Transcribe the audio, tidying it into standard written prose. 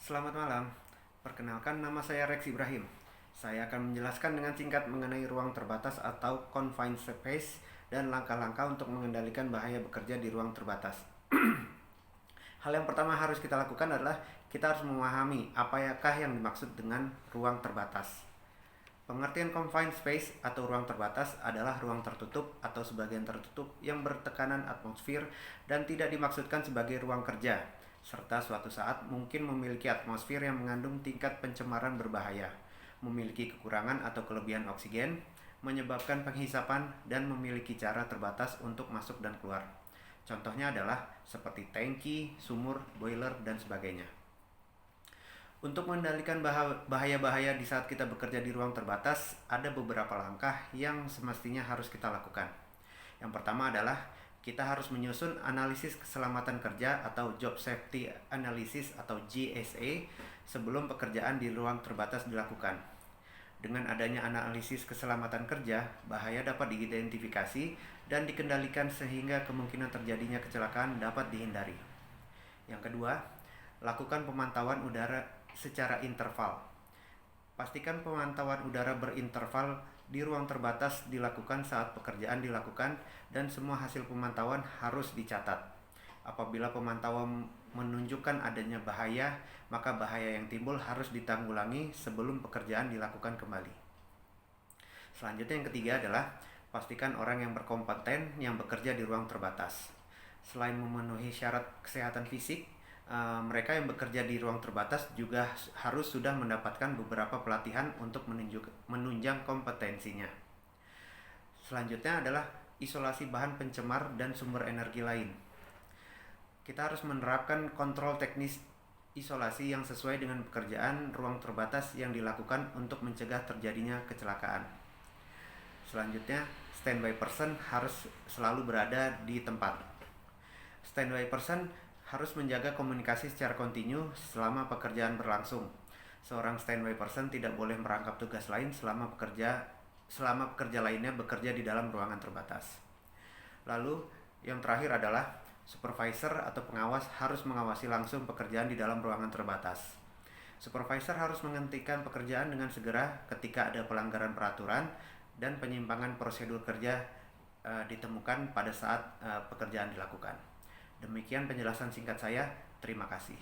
Selamat malam, perkenalkan nama saya Rex Ibrahim. Saya akan menjelaskan dengan singkat mengenai ruang terbatas atau confined space dan langkah-langkah untuk mengendalikan bahaya bekerja di ruang terbatas. Hal yang pertama harus kita lakukan adalah kita harus memahami apakah yang dimaksud dengan ruang terbatas. Pengertian confined space atau ruang terbatas adalah ruang tertutup atau sebagian tertutup yang bertekanan atmosfer dan tidak dimaksudkan sebagai ruang kerja, serta suatu saat mungkin memiliki atmosfer yang mengandung tingkat pencemaran berbahaya, memiliki kekurangan atau kelebihan oksigen, menyebabkan penghisapan, dan memiliki cara terbatas untuk masuk dan keluar. Contohnya adalah seperti tangki, sumur, boiler, dan sebagainya. Untuk mengendalikan bahaya-bahaya di saat kita bekerja di ruang terbatas, ada beberapa langkah yang semestinya harus kita lakukan. Yang pertama adalah kita harus menyusun analisis keselamatan kerja atau Job Safety Analysis atau JSA sebelum pekerjaan di ruang terbatas dilakukan. Dengan adanya analisis keselamatan kerja, bahaya dapat diidentifikasi dan dikendalikan sehingga kemungkinan terjadinya kecelakaan dapat dihindari. Yang kedua, lakukan pemantauan udara secara interval. Pastikan pemantauan udara berinterval di ruang terbatas dilakukan saat pekerjaan dilakukan dan semua hasil pemantauan harus dicatat. Apabila pemantauan menunjukkan adanya bahaya, maka bahaya yang timbul harus ditanggulangi sebelum pekerjaan dilakukan kembali. Selanjutnya yang ketiga adalah pastikan orang yang berkompeten yang bekerja di ruang terbatas. Selain memenuhi syarat kesehatan fisik, mereka yang bekerja di ruang terbatas juga harus sudah mendapatkan beberapa pelatihan untuk menunjang kompetensinya. Selanjutnya adalah isolasi bahan pencemar dan sumber energi lain. Kita harus menerapkan kontrol teknis isolasi yang sesuai dengan pekerjaan ruang terbatas yang dilakukan untuk mencegah terjadinya kecelakaan. Selanjutnya, standby person harus selalu berada di tempat. Standby person harus menjaga komunikasi secara kontinu selama pekerjaan berlangsung. Seorang standby person tidak boleh merangkap tugas lain selama pekerja lainnya bekerja di dalam ruangan terbatas. Lalu yang terakhir adalah supervisor atau pengawas harus mengawasi langsung pekerjaan di dalam ruangan terbatas. Supervisor harus menghentikan pekerjaan dengan segera ketika ada pelanggaran peraturan dan penyimpangan prosedur kerja ditemukan pada saat pekerjaan dilakukan. Demikian penjelasan singkat saya. Terima kasih.